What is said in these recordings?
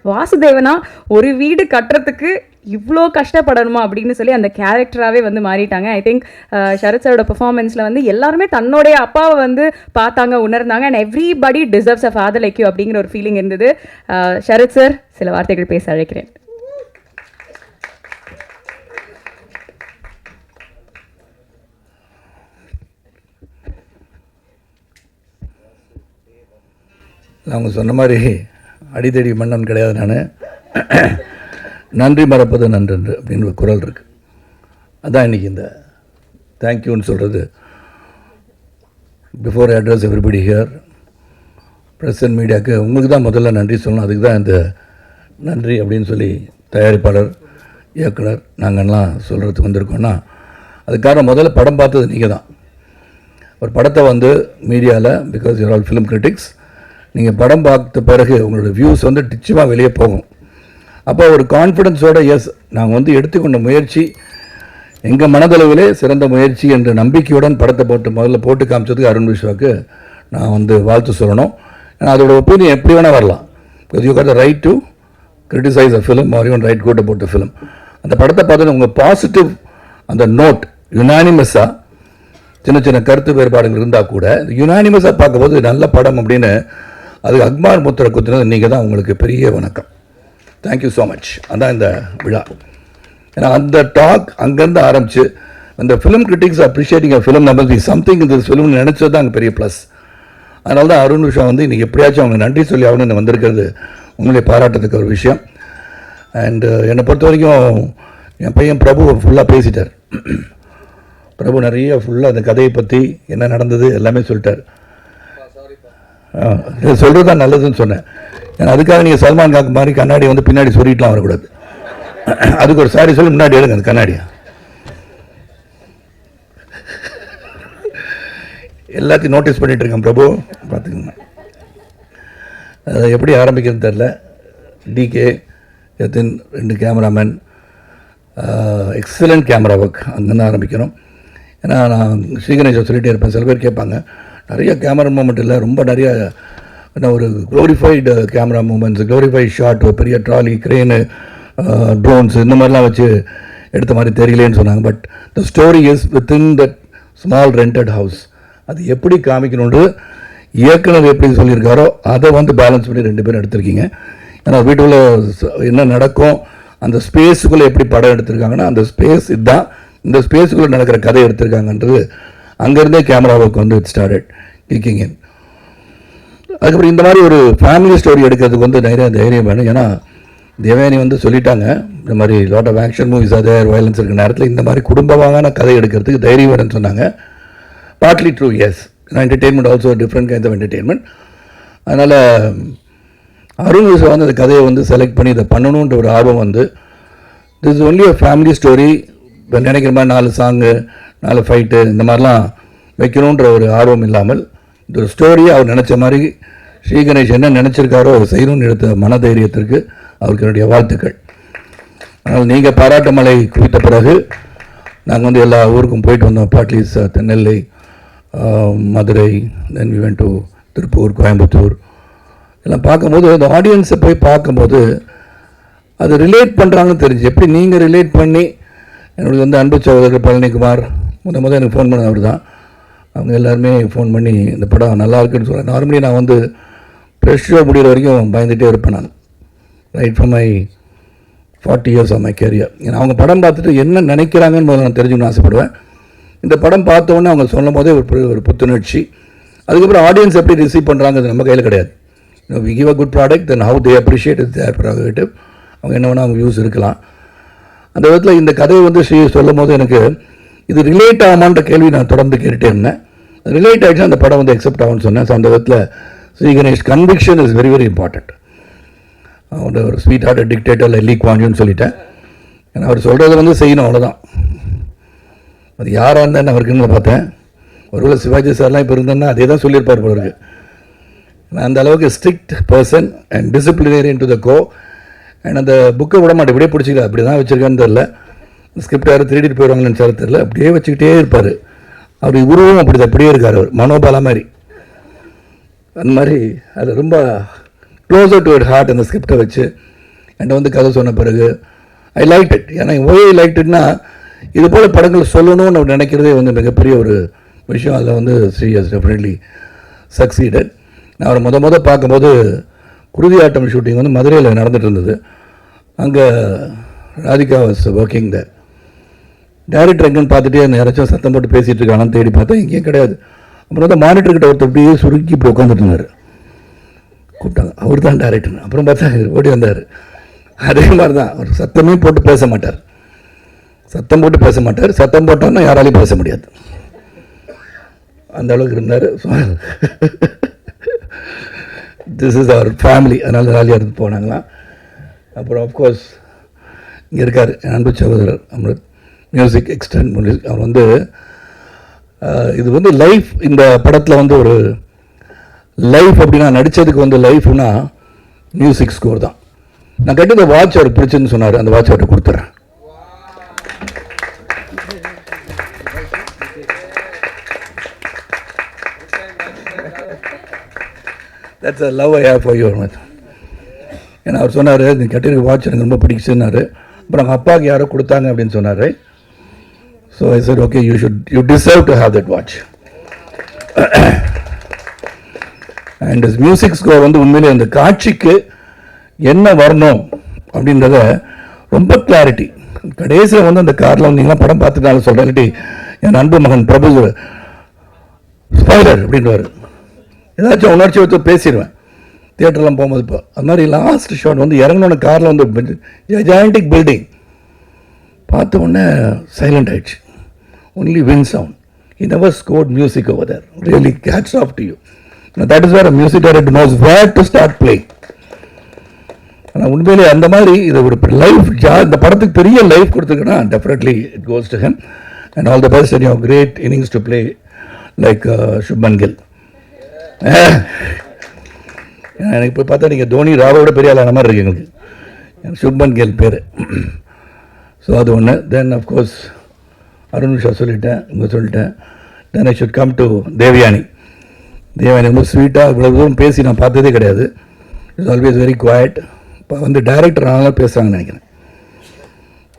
வாசுதேவனா ஒரு வீடு கட்டுறதுக்கு இவ்வளோ கஷ்டப்படணுமா அப்படின்னு சொல்லி அந்த கேரக்டராகவே வந்து மாறிட்டாங்க. ஐ திங்க் சரத் சாரோட பெர்ஃபார்மன்ஸில் வந்து எல்லாருமே தன்னுடைய அப்பாவை வந்து பார்த்தாங்க, உணர்ந்தாங்க. And everybody deserves a father like you அப்படிங்கிற ஒரு ஃபீலிங் இருந்தது. சரத் சார், சில வார்த்தைகள் பேச அழைக்கிறேன். அவங்க சொன்ன மாதிரி அடித்தடி மன்னன் கிடையாது. நான் நன்றி மறப்பது நன்றன்று அப்படின்னு ஒரு குரல் இருக்குது. அதான் இன்றைக்கி இந்த தேங்க்யூன்னு சொல்கிறது. Before address everybody here, press and மீடியாவுக்கு உங்களுக்கு தான் முதல்ல நன்றி சொல்லணும். அதுக்கு தான் இந்த நன்றி அப்படின்னு சொல்லி தயாரிப்பாளர், இயக்குனர் நாங்கள்லாம் சொல்கிறதுக்கு வந்திருக்கோன்னா அதுக்காக முதல்ல படம் பார்த்தது நீங்கள் தான். ஒரு படத்தை வந்து மீடியாவில், because you are all film critics, நீங்கள் படம் பார்த்த பிறகு உங்களோட வியூஸ் வந்து நிச்சயமாக வெளியே போகும். அப்போ ஒரு கான்ஃபிடென்ஸோடு எஸ் நாங்கள் வந்து எடுத்துக்கொண்ட முயற்சி எங்கள் மனதளவிலே சிறந்த முயற்சி என்ற நம்பிக்கையுடன் படத்தை முதல்ல போட்டு காமிச்சதுக்கு அருண் விஸ்வாவுக்கு நான் வந்து வாழ்த்து சொல்லணும். ஏன்னா அதோட ஒப்பீனியன் எப்படி வேணால் வரலாம். Because you got the right to criticise a film or you write good about the film. அந்த படத்தை பார்த்து உங்கள் பாசிட்டிவ் அந்த நோட் யுனானிமஸாக சின்ன சின்ன கருத்து வேறுபாடுகள் இருந்தால் கூட யுனானிமஸாக பார்க்கும்போது நல்ல படம் அப்படின்னு அதுக்கு அக்மார் முத்திரை குத்துனது நீங்கள் தான். உங்களுக்கு பெரிய வணக்கம். Thank you so much. அதான் இந்த விழா. ஏன்னா அந்த டாக் அங்கேருந்து ஆரம்பித்து அந்த film critics appreciating a film number something இந்த ஃபிலிம் நினச்சது தான் அங்கே பெரிய ப்ளஸ். அதனால தான் அருண் விஷா வந்து இன்றைக்கி எப்படியாச்சும் அவங்க நன்றி சொல்லி ஆகணும்னு வந்திருக்கிறது உங்களே பாராட்டத்துக்கு ஒரு விஷயம். அண்டு என்னை பொறுத்த வரைக்கும் என் பையன் பிரபு ஃபுல்லாக பேசிட்டார். பிரபு நிறைய ஃபுல்லாக அந்த கதையை பற்றி என்ன நடந்தது எல்லாமே சொல்லிட்டார். சொல்கிறது தான் நல்லதுன்னு சொன்னேன். ஏன்னா அதுக்காக நீங்கள் சல்மான் காக்கு மாதிரி கண்ணாடி வந்து பின்னாடி சொல்லிட்டுலாம் வரக்கூடாது. அதுக்கு ஒரு சாரி சொல்லி முன்னாடி எடுங்க அந்த கண்ணாடியை. எல்லாத்தையும் நோட்டீஸ் பண்ணிகிட்டு இருக்கேன் பிரபு, பார்த்துக்கோங்க. அதை எப்படி ஆரம்பிக்கிறது தெரில. டிகே எத்தின் 2 கேமராமேன், எக்ஸலண்ட் கேமரா ஒர்க், அங்கேருந்து ஆரம்பிக்கணும். ஏன்னா நான் ஸ்ரீகணேஷை சொல்லிகிட்டே இருப்பேன். சில பேர் கேட்பாங்க நிறைய கேமரா மூமெண்ட் இல்லை, ரொம்ப நிறைய ஒரு glorified camera moments, glorified shot, பெரிய ட்ராலி, க்ரெயினு, ட்ரோன்ஸ் இந்த மாதிரிலாம் வச்சு எடுத்த மாதிரி தெரியலேன்னு சொன்னாங்க. But the story is within that small rented house. அது எப்படி காமிக்கணுன்றது இயக்குனர் எப்படி சொல்லியிருக்காரோ அதை வந்து பேலன்ஸ் பண்ணி 2 பேரும் எடுத்திருக்கீங்க. ஏன்னா வீட்டுக்குள்ளே என்ன நடக்கும், அந்த ஸ்பேஸுக்குள்ளே எப்படி படம் எடுத்திருக்காங்கன்னா அந்த ஸ்பேஸ் இதுதான், இந்த ஸ்பேஸுக்குள்ளே நடக்கிற கதை எடுத்திருக்காங்கன்றது அங்கேருந்தே கேமராவுக்கு வந்து இட் ஸ்டார்டட் கிக்கிங் இன். அதுக்கப்புறம் இந்த மாதிரி ஒரு ஃபேமிலி ஸ்டோரி எடுக்கிறதுக்கு வந்து நிறைய தைரியம் வேணும். ஏன்னா தேவயானி வந்து சொல்லிட்டாங்க, இந்த மாதிரி லாட் ஆஃப் ஆக்ஷன் மூவிஸ் அதே வயலன்ஸ் இருக்கிற நேரத்தில் இந்த மாதிரி குடும்பமான கதை எடுக்கிறதுக்கு தைரியம் வேணும்னு சொன்னாங்க. Partly true, yes. Entertainment also different kinds of entertainment. அதனால் அருண் விஸ்வா வந்து அந்த கதையை வந்து செலக்ட் பண்ணி இதை பண்ணணுன்ற ஒரு ஆர்வம் வந்து this is only a family story. இப்போ நினைக்கிற மாதிரி 4 சாங்கு 4 ஃபைட்டு இந்த மாதிரிலாம் வைக்கணுன்ற ஒரு ஆர்வம் இல்லாமல் இந்த ஒரு ஸ்டோரியை அவர் நினச்ச மாதிரி ஸ்ரீ கணேஷ் என்ன நினச்சிருக்காரோ அவர் செய்யணும்னு எடுத்த மனதைரியத்திற்கு அவருக்கு என்னுடைய வாழ்த்துக்கள். அதனால் நீங்கள் பாராட்டு மலை குவித்த பிறகு நாங்கள் வந்து எல்லா ஊருக்கும் போயிட்டு வந்தோம். பாட்லீஸ், Nellai, Madurai, then we went to Tiruppur, Coimbatore எல்லாம் பார்க்கும்போது அந்த ஆடியன்ஸை போய் பார்க்கும்போது அது ரிலேட் பண்ணுறாங்கன்னு தெரிஞ்சு. எப்படி நீங்கள் ரிலேட் பண்ணி என்னுடைய வந்து அன்பு சகோதரர் பழனிக்குமார் முதல் எனக்கு ஃபோன் பண்ண அவர் தான். அவங்க எல்லாருமே ஃபோன் பண்ணி இந்த படம் நல்லா இருக்குன்னு சொல்கிறேன். நார்மலி நான் வந்து ப்ரெஷ் ஷோ முடிகிற வரைக்கும் பயந்துகிட்டே இருப்பேன் நான், right from my 40 years of my career. ஏன்னா அவங்க படம் பார்த்துட்டு என்ன நினைக்கிறாங்கன்னு முதல்ல நான் தெரிஞ்சுக்கணும்னு ஆசைப்படுவேன். இந்த படம் பார்த்தோன்னே அவங்க சொல்லும் போதே ஒரு புத்துணர்ச்சி. அதுக்கப்புறம் ஆடியன்ஸ் எப்படி ரிசீவ் பண்ணுறாங்கிறது நம்ம கையில் கிடையாது. We give a good product, then how they appreciate is their prerogative. அவங்க என்ன வேணால் அவங்க வியூஸ் இருக்கலாம். அந்த விதத்தில் இந்த கதையை வந்து சொல்லும் போது எனக்கு இது ரிலேட் ஆகுமான்ற கேள்வி நான் தொடர்ந்து கேட்டுகிட்டே இருந்தேன். ரிலேட் ஆகிடுச்சு அந்த படம் வந்து அக்செப்ட் ஆகும்னு சொன்னேன். ஸோ அந்த விதத்தில் Sri Ganesh conviction is very very important. அவரோட ஒரு sweetheart dictator Lee Kuan யூன்னு சொல்லிட்டேன். ஏன்னா அவர் சொல்கிறத வந்து செய்யணும், அவ்வளோதான். அது யாராக இருந்தால் அவருக்கு என்ன பார்த்தேன். ஒருவேளை சிவாஜி சார்லாம் இப்போ இருந்தேன்னா அதே தான் சொல்லியிருப்பார் போல இருக்கு. நான் அந்த அளவுக்கு strict person and disciplinarian to the core. And அந்த புக்கை விட மாட்டேன், இப்படியே பிடிச்சிக்கல, அப்படி தான் வச்சுருக்கான்னு தெரில. ஸ்கிரிப்ட் யாரும் திருடிட்டு போயிடுவாங்கன்னு சொல்ல தெரில, அப்படியே வச்சுக்கிட்டே இருப்பார். அவர் உருவம் அப்படியே இருக்கார். அவர் மனோபாலா மாதிரி அந்த மாதிரி அது ரொம்ப க்ளோசர் டு இட் ஹார்ட் அந்த ஸ்கிரிப்டை வச்சு என்கிட்ட வந்து கதை சொன்ன பிறகு ஐ லைக் இட். ஏன்னா ஒய் ஐ லைக் இட்னா இது போல் படங்கள் சொல்லணும்னு நினைக்கிறதே வந்து மிகப்பெரிய ஒரு விஷயம். அதில் வந்து ஸ்ரீ ஹஸ் டெஃபினெட்லி சக்சீடட். நான் அவரை பார்க்கும்போது குருதி ஆட்டம் ஷூட்டிங் வந்து மதுரையில் நடந்துகிட்டு இருந்தது. அங்கே Radhika was working the director எங்கன்னு பார்த்துட்டே யாராச்சும் சத்தம் போட்டு பேசிகிட்டு இருக்காங்கன்னு தேடி பார்த்தா எங்கேயும் கிடையாது. அப்புறம் வந்து மானிட்டர்கிட்ட ஒருத்தர் அப்படியே சுருக்கி இப்போ உட்காந்துட்டு இருந்தார். கூப்பிட்டாங்க, அவர் தான் டைரக்டர். அப்புறம் பார்த்தா ஓடி வந்தார். அதே மாதிரி தான், அவர் சத்தமே போட்டு பேச மாட்டார். சத்தம் போட்டார்னா யாராலையும் பேச முடியாது, அந்த அளவுக்கு இருந்தார். This is our family. அதனால் ஜாலியாக இருந்து போனாங்களாம். அப்புறம் ஆஃப்கோர்ஸ் இங்கே இருக்கார் என் அன்பு சகோதரர் அமிர்த், மியூசிக் எக்ஸ்டெண்ட் மியூசிக். அவர் வந்து இது வந்து லைஃப், இந்த படத்தில் வந்து ஒரு லைஃப் அப்படின்னா நடித்ததுக்கு வந்து லைஃப்னா மியூசிக் ஸ்கோர் தான். நான் கேட்டு வாட்ச் அவர் பிடிச்சுன்னு சொன்னார், அந்த வாட்ச் அவர்கிட்ட கொடுத்துட்றேன். That's a love I have for you. ஏன்னா அவர் சொன்னார், நீ கட்டிருக்க வாட்ச் எனக்கு ரொம்ப பிடிக்குன்னாரு. அப்புறம் அவங்க அப்பாவுக்கு யாரோ கொடுத்தாங்க அப்படின்னு சொன்னார். So I set okay, you deserve to have that watch. And music score வந்து உண்மையிலே அந்த காட்சிக்கு என்ன வரணும் அப்படின்றத ரொம்ப கிளாரிட்டி. கடைசியில் வந்து அந்த காரில் வந்தீங்கன்னா படம் பார்த்துட்டாலும் சொல்கிறேன், என் அன்பு மகன் பிரபு ஸ்பாய்லர் அப்படின்வார். ஏதாச்சும் உணர்ச்சி வச்சு பேசிடுவேன் தியேட்டர்லாம் போகும்போது. இப்போ அது மாதிரி லாஸ்ட் ஷாட் வந்து இறங்கினோட காரில் வந்து ஜாயிண்டிக் பில்டிங் பார்த்த உடனே சைலண்ட் ஆயிடுச்சு. Only win sound. He never scored music over there. Really, hats off to you. Now, that is where a music director knows where to start playing. ஆனால் உண்மையிலே அந்த மாதிரி இது ஒரு லைஃப் இந்த படத்துக்கு பெரிய லைஃப் கொடுத்துருக்குன்னா definitely it goes to him. And all the best and your great innings to play like Shubman Gill. எனக்கு இப்போ பார்த்தா நீங்கள் தோனி ராவோட பெரிய ஆளான மாதிரி இருக்கு எங்களுக்கு. சுப்மன் கில் பேர். ஸோ அது ஒன்று. தென் அஃப்கோர்ஸ் அருண் விஷா சொல்லிட்டேன், இங்கே சொல்லிட்டேன். Then I should come to Devayani. Devayani ரொம்ப ஸ்வீட்டாக இவ்வளோ தூரம் பேசி நான் பார்த்ததே கிடையாது. It's always very quiet. இப்போ வந்து டைரக்டர் ஆனாலும் பேசுகிறாங்கன்னு நினைக்கிறேன்.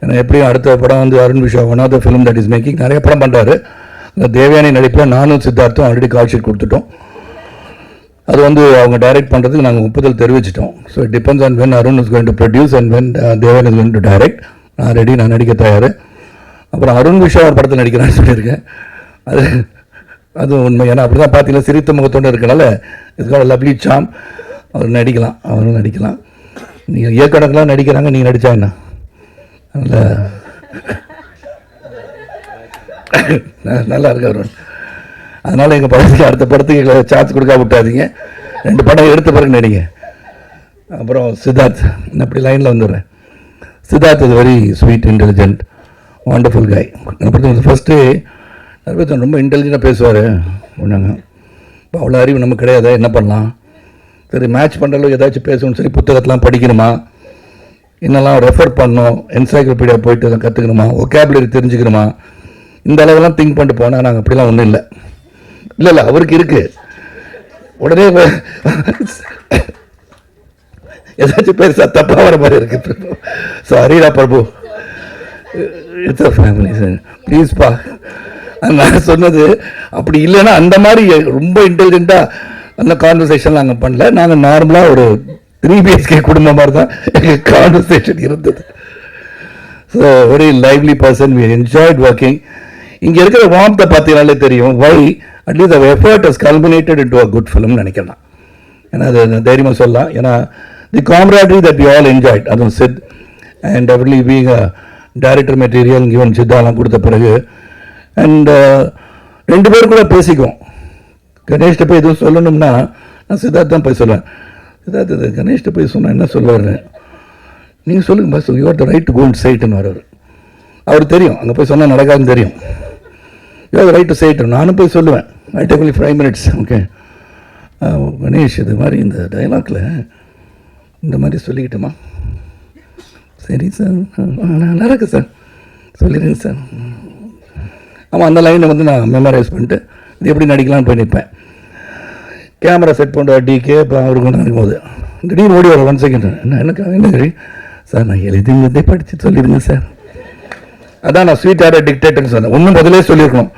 ஏன்னா எப்படியும் அடுத்த படம் வந்து Arun Visha one of the film that is making நிறைய படம் பண்ணுறாரு. அந்த தேவயானி நடிப்பில் நானும் சித்தார்த்தும் ஆல்ரெடி கால் ஷீட் கொடுத்துட்டோம். அது வந்து அவங்க டைரக்ட் பண்ணுறதுக்கு நாங்கள் ஒப்புதல் தெரிவிச்சிட்டோம். So it depends on when Arun is going to produce and when Devan is going to direct. நான் ரெடி, நான் நடிக்க தயார். அப்புறம் அருண் விஷா ஒரு படத்தில் நடிக்கிறான்னு சொல்லியிருக்கேன். அது உண்மை. ஏன்னா அப்படி தான் பார்த்தீங்கன்னா சிரித்த முகத்தோடு இருக்கனால இட்ஸ் காட் லவ்லி சாம். அவர் நடிக்கலாம், அவரும் நடிக்கலாம். நீங்கள் இயக்கணக்கெலாம் நடிக்கிறாங்க, நீங்கள் நடித்தா என்ன? நல்லா இருக்கு அருண். அதனால் எங்கள் படத்துக்கு அடுத்த படத்துக்கு எங்களை சான்ஸ் கொடுக்க விட்டாதீங்க. 2 படம் எடுத்த பிறகு நடிங்க. அப்புறம் சித்தார்த், நான் அப்படி லைனில் வந்துடுறேன். Siddharth is very sweet, intelligent, wonderful காய். என்னை பொறுத்த ஃபஸ்ட்டு நிறைய ரொம்ப இன்டெலிஜென்ட்டாக பேசுவார். ஒன்றாங்க இப்போ அவ்வளோ அறிவு நமக்கு கிடையாது. என்ன பண்ணலாம், சரி மேட்ச் பண்ணுற அளவுக்கு ஏதாச்சும் பேசணும். சரி புத்தகத்தெலாம் படிக்கணுமா, என்னெல்லாம் ரெஃபர் பண்ணணும், என்சைக்ளோபீடியா போயிட்டு எல்லாம் கற்றுக்கணுமா, ஒகேபுலரி தெரிஞ்சுக்கணுமா, இந்த அளவுலாம் திங்க் பண்ணிட்டு போனால் நாங்கள் அப்படிலாம் ஒன்றும் இல்லை. இல்லை அவருக்கு இருக்குது. உடனே ஏதாச்சும் பெருசாக தப்பாக வர மாதிரி இருக்கு. சாரிடா பிரபு, இட்ஸ் அ ஃபேமிலி சார், ப்ளீஸ்ப்பா. நான் சொன்னது அப்படி இல்லைன்னா அந்த மாதிரி ரொம்ப இன்டெலிஜென்ட்டாக அந்த கான்வர்சேஷன் நாங்கள் பண்ணல. நாங்கள் நார்மலாக ஒரு 3 BHK குடும்பம் மாதிரி தான் எங்கள் கான்வர்சேஷன் இருந்தது. So very lively person, we enjoyed working. இங்கே இருக்கிற வார்த்தை பார்த்தீங்கனாலே தெரியும் வை அட்லீஸ்ட் அவர் effort has culminated into a good film நினைக்கிறேன். ஏன்னா அது தைரியமாக சொல்லலாம். ஏன்னா the camaraderie that we all enjoyed, அதுவும் Sid and definitely being a director material even சித்தாலாம் கொடுத்த பிறகு அண்ட் 2 பேர் கூட பேசிக்குவோம். கணேஷ்கிட்ட போய் எதுவும் சொல்லணும்னா நான் சித்தார்த் தான் போய் சொல்லுவேன். சித்தார்த் இது கணேஷ்கிட்ட போய் சொன்னால் என்ன சொல்லுவார், நீங்கள் சொல்லுங்கள் boss, you are the right to go and சைட்டுன்னு வர்றார். அவர் தெரியும் அங்கே போய் சொன்னால் நடக்காதுன்னு தெரியும். You are the right to side. நானும் போய் சொல்லுவேன், I take only 5 minutes. Okay Ganesh, இது மாதிரி இந்த டைலாக்ல இந்த மாதிரி சொல்லிக்கிட்டோமா, சரி சார் நல்லா இருக்கு சார், சொல்லிடுங்க சார். ஆமாம், அந்த லைனை வந்து நான் மெமரைஸ் பண்ணிட்டு இது எப்படி நடிக்கலாம்னு போய் நிற்பேன். கேமரா செட் பண்ணுற டிகே இப்போ அவருக்கு நினைக்கும் போது திடீர்னு ஓடி வர 1 செகண்ட் என்ன சார் நான் எழுதிங்கிறதே படித்து சொல்லிடுங்க சார். அதான் நான் ஸ்வீட் ஆர் டிக்டேட்டர்னு சொன்னேன். ஒன்றும் பதிலே சொல்லியிருக்கணும்.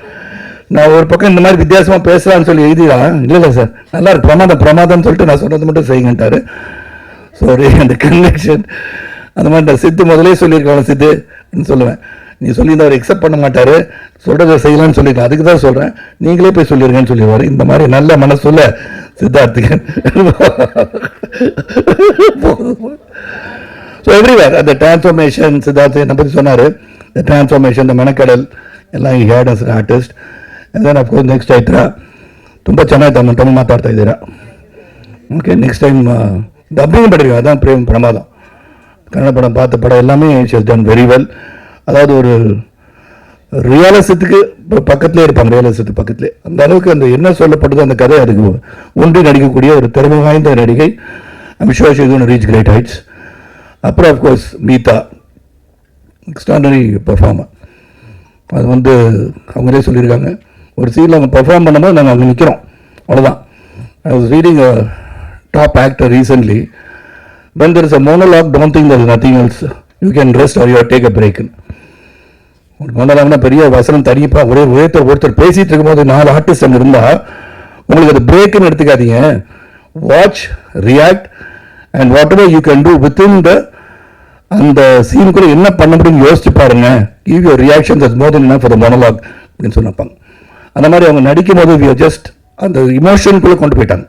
நான் ஒரு பக்கம் இந்த மாதிரி வித்தியாசமாக பேசலான்னு சொல்லி எழுதிடா இல்லை சார் நல்லா இருக்கு பிரமாதம்னு சொல்லிட்டு நான் சொன்னது மட்டும் செய்யுங்கன்ட்டாரு. சாரி அந்த கனெக்ஷன் அந்த மாதிரி நான் சித்து முதலே சொல்லியிருக்கேன் சித்துன்னு சொல்லுவேன். நீ சொல்லியிருந்தா அவர் எக்ஸப்ட் பண்ண மாட்டார், சொல்கிறத செய்யலான்னு சொல்லியிருக்கேன், அதுக்கு தான் சொல்கிறேன் நீங்களே போய் சொல்லிடுங்கன்னு சொல்லிடுவார். இந்த மாதிரி நல்ல மனசுள்ள சித்தார்த்துக்கு ஸோ எவ்ரிவேர் அந்த டிரான்ஸ்ஃபர்மேஷன் சித்தார்த்து என்னை பற்றி சொன்னார். இந்த டிரான்ஸ்ஃபர்மேஷன் இந்த மெனக்கடல் ಎல்லாம் ಈ had as artist and then of course next ಆಯ್ತರ ತುಂಬ ಚೆನ್ನಾಗಿ ತಮಿಳು ಮಾತಾಡ್ತಾ ಇದ್ದೀರಾ. ஓகே நெக்ஸ்ட் டைம் டப்பிங் பண்ணிருக்கேன். அதான் பிரமாதம். கன்னட படம் பார்த்த படம் எல்லாமே she has done very well. அதாவது ஒரு ரியலிசத்துக்கு பக்கத்துலேயே இருப்பாங்க, ரியலிசத்துக்கு பக்கத்துலேயே அந்த அளவுக்கு அந்த என்ன சொல்லப்பட்டதோ அந்த கதை அதுக்கு ஒன்றி நடிக்கக்கூடிய ஒரு திறமை வாய்ந்த நடிகை. I'm sure she is going to reach great heights. அப்புறம் அஃப்கோர்ஸ் மீதா எக்ஸ்ட்ராடனரி பெர்ஃபார்மர். அது வந்து அவங்களே சொல்லியிருக்காங்க ஒரு சீனில் அவங்க பெர்ஃபார்ம் பண்ணும்போது நாங்கள் அங்கே நிற்கிறோம் அவ்வளோதான். I was reading a top actor recently when there is a monologue don't think there is nothing else you can rest or you take a break. ஒரு மோனோலாக்னா பெரிய வசனம் தனிப்பாக ஒருத்தர் பேசிகிட்டு இருக்கும்போது 4 ஆர்டிஸ்ட் அங்கே இருந்தால் உங்களுக்கு அது பிரேக்குன்னு எடுத்துக்காதீங்க. Watch react and what ever you can do within the அந்த சீனுக்குள்ளே என்ன பண்ண முடியும்னு யோசிச்சு பாருங்க. Give your reactions as more then enough for the monologue அப்படின்னு சொன்னாங்க. அந்த மாதிரி அவங்க நடிக்கும் போது வி ஜஸ்ட் அந்த இமோஷனுக்குள்ளே கொண்டு போயிட்டாங்க.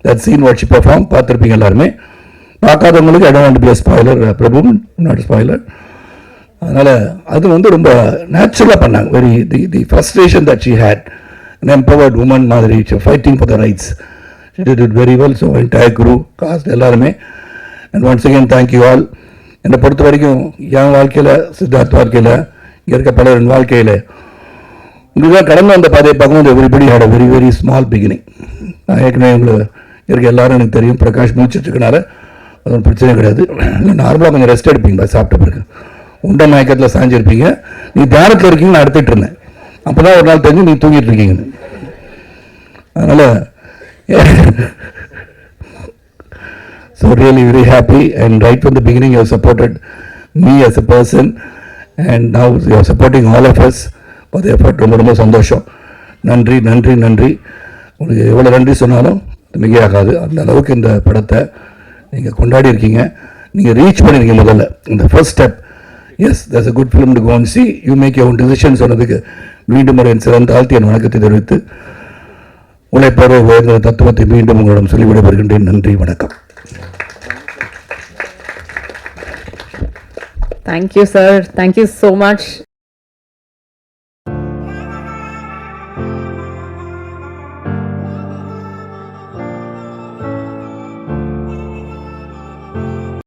தட் சீன் வாட்ச் பெர்ஃபார்ம் பார்த்துருப்பீங்க எல்லாருமே. பார்க்காதவங்களுக்கு I don't want to be a spoiler, Prabhu not spoiler. அதனால் அது வந்து ரொம்ப நேச்சுரலாக பண்ணாங்க. Very the frustration that she had an empowered woman மாதிரி fighting for the rights. She did it very well. So entire crew cast எல்லாருமே and once again thank you all. என்னை பொறுத்த வரைக்கும் என் வாழ்க்கையில் சித்தார்த் வாழ்க்கையில் இங்கே இருக்க பலரின் வாழ்க்கையில் இதுதான் கடந்து வந்த பாதையை பார்க்கும்போது everybody had a very very small beginning. நான் ஏற்கனவே உங்களுக்கு இருக்க எல்லாரும் எனக்கு தெரியும். பிரகாஷ் முடிச்சிட்ருக்கனால அது ஒரு பிரச்சனை கிடையாது. இல்லை நார்மலாக கொஞ்சம் ரெஸ்ட் எடுப்பீங்க சாப்பிட்ட பிறகு உண்டை மயக்கத்தில் சாஞ்சிருப்பீங்க. நீ தியானத்தில் இருக்கீங்க நான் எடுத்துகிட்டு இருந்தேன். அப்போ தான் ஒரு நாள் தெரிஞ்சு நீ தூங்கிட்டு இருக்கீங்கன்னு. அதனால் so really very happy and right from the beginning you have supported me as a person and now you are supporting all of us for the effort. ரொம்ப சந்தோஷம். நன்றி நன்றி நன்றி. உங்களுக்கு எவ்வளோ நன்றி சொன்னாலும் மிகையாகாது. அந்த அளவுக்கு இந்த படத்தை நீங்கள் கொண்டாடி இருக்கீங்க. நீங்கள் ரீச் பண்ணியிருக்கீங்க. முதல்ல இந்த first step yes that's a good film to go and see you make your own decision சொன்னதுக்கு மீண்டும் ஒரு சிறந்த ஆழ்த்தி என் வணக்கத்தை தெரிவித்து உழைப்போர் உயர்ந்த தத்துவத்தை மீண்டும் உங்களிடம் சொல்லி விடைபெறுகின்றேன். நன்றி வணக்கம். Thank you, sir. Thank you so much.